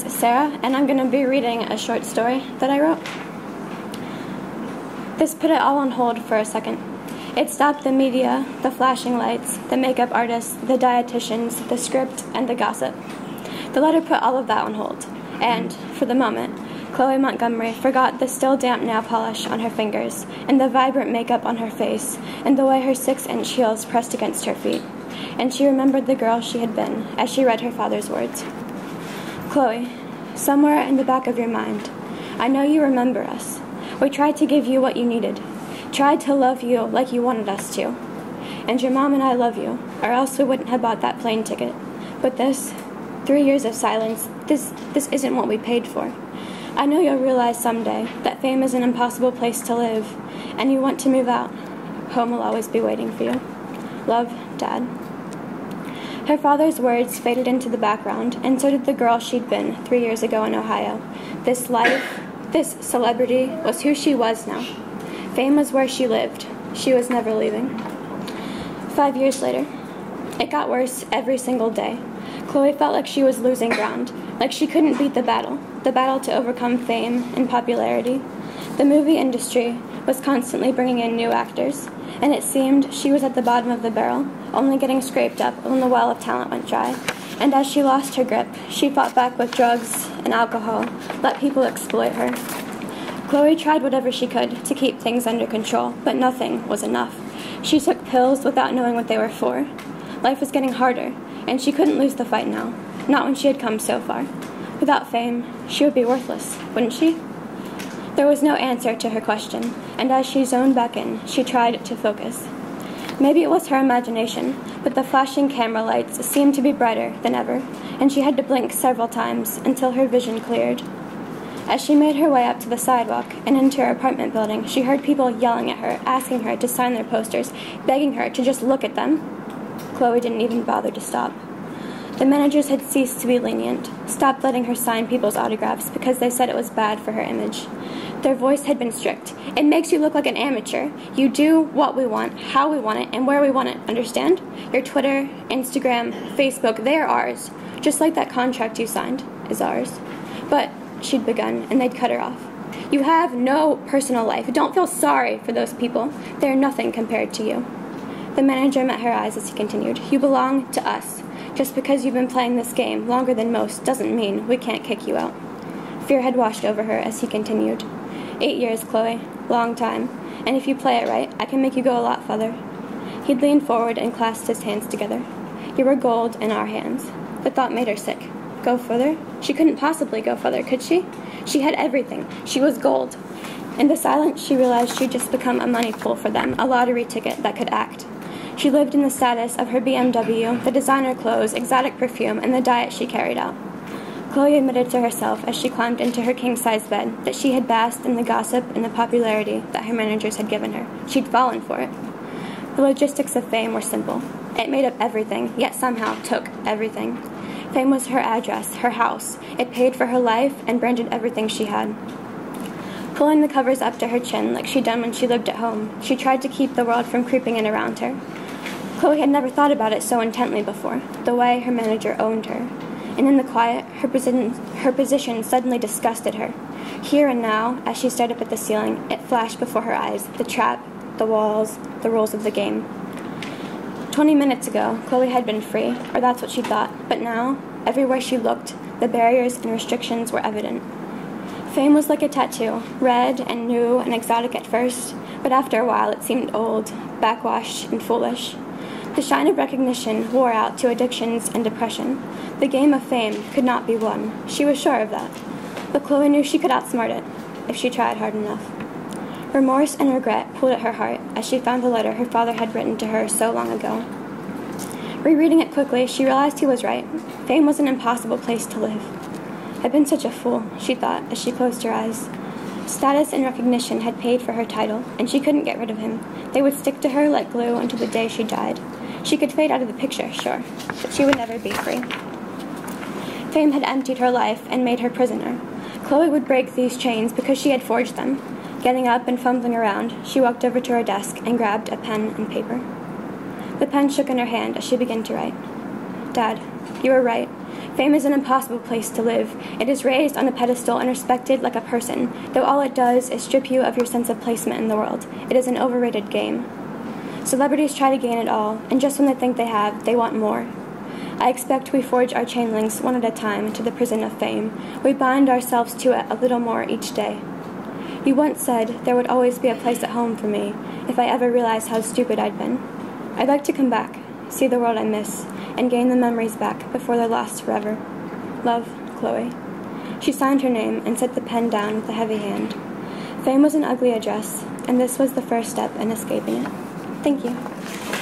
Sara, and I'm going to be reading a short story that I wrote. This put it all on hold for a second. It stopped the media, the flashing lights, the makeup artists, the dietitians, the script, and the gossip. The letter put all of that on hold, and, for the moment, Chloe Montgomery forgot the still damp nail polish on her fingers, and the vibrant makeup on her face, and the way her 6-inch heels pressed against her feet. And she remembered the girl she had been as she read her father's words. Chloe, somewhere in the back of your mind, I know you remember us. We tried to give you what you needed, tried to love you like you wanted us to. And your mom and I love you, or else we wouldn't have bought that plane ticket. But this, 3 years of silence, this isn't what we paid for. I know you'll realize someday that fame is an impossible place to live, and you want to move out. Home will always be waiting for you. Love, Dad. Her father's words faded into the background, and so did the girl she'd been 3 years ago in Ohio. This life, this celebrity, was who she was now. Fame was where she lived. She was never leaving. 5 years later. It got worse every single day. Chloe felt like she was losing ground, like she couldn't beat the battle to overcome fame and popularity. The movie industry was constantly bringing in new actors, and it seemed she was at the bottom of the barrel, only getting scraped up when the well of talent went dry. And as she lost her grip, she fought back with drugs and alcohol, let people exploit her. Chloe tried whatever she could to keep things under control, but nothing was enough. She took pills without knowing what they were for. Life was getting harder, and she couldn't lose the fight now, not when she had come so far. Without fame, she would be worthless, wouldn't she? There was no answer to her question, and as she zoned back in, she tried to focus. Maybe it was her imagination, but the flashing camera lights seemed to be brighter than ever, and she had to blink several times until her vision cleared. As she made her way up to the sidewalk and into her apartment building, she heard people yelling at her, asking her to sign their posters, begging her to just look at them. Chloe didn't even bother to stop. The managers had ceased to be lenient, stopped letting her sign people's autographs because they said it was bad for her image. Their voice had been strict. It makes you look like an amateur. You do what we want, how we want it, and where we want it, understand? Your Twitter, Instagram, Facebook, they are ours. Just like that contract you signed is ours. But she'd begun, and they'd cut her off. You have no personal life. Don't feel sorry for those people. They're nothing compared to you. The manager met her eyes as he continued. You belong to us. Just because you've been playing this game longer than most doesn't mean we can't kick you out. Fear had washed over her as he continued. 8 years, Chloe. Long time. And if you play it right, I can make you go a lot further. He'd leaned forward and clasped his hands together. You were gold in our hands. The thought made her sick. Go further? She couldn't possibly go further, could she? She had everything. She was gold. In the silence, she realized she'd just become a money pool for them, a lottery ticket that could act. She lived in the status of her BMW, the designer clothes, exotic perfume, and the diet she carried out. Chloe admitted to herself as she climbed into her king-size bed that she had basked in the gossip and the popularity that her managers had given her. She'd fallen for it. The logistics of fame were simple. It made up everything, yet somehow took everything. Fame was her address, her house. It paid for her life and branded everything she had. Pulling the covers up to her chin like she'd done when she lived at home, she tried to keep the world from creeping in around her. Chloe had never thought about it so intently before, the way her manager owned her. And in the quiet, her position suddenly disgusted her. Here and now, as she stared up at the ceiling, it flashed before her eyes, the trap, the walls, the rules of the game. 20 minutes ago, Chloe had been free, or that's what she thought, but now, everywhere she looked, the barriers and restrictions were evident. Fame was like a tattoo, red and new and exotic at first, but after a while it seemed old, backwashed, and foolish. The shine of recognition wore out to addictions and depression. The game of fame could not be won. She was sure of that. But Chloe knew she could outsmart it, if she tried hard enough. Remorse and regret pulled at her heart as she found the letter her father had written to her so long ago. Rereading it quickly, she realized he was right. Fame was an impossible place to live. I'd been such a fool, she thought, as she closed her eyes. Status and recognition had paid for her title, and she couldn't get rid of him. They would stick to her like glue until the day she died. She could fade out of the picture, sure, but she would never be free. Fame had emptied her life and made her prisoner. Chloe would break these chains because she had forged them. Getting up and fumbling around, she walked over to her desk and grabbed a pen and paper. The pen shook in her hand as she began to write. Dad, you were right. Fame is an impossible place to live. It is raised on a pedestal and respected like a person, though all it does is strip you of your sense of placement in the world. It is an overrated game. Celebrities try to gain it all, and just when they think they have, they want more. I expect we forge our chain links one at a time to the prison of fame. We bind ourselves to it a little more each day. You once said there would always be a place at home for me if I ever realized how stupid I'd been. I'd like to come back, see the world I miss, and gain the memories back before they're lost forever. Love, Chloe. She signed her name and set the pen down with a heavy hand. Fame was an ugly address, and this was the first step in escaping it. Thank you.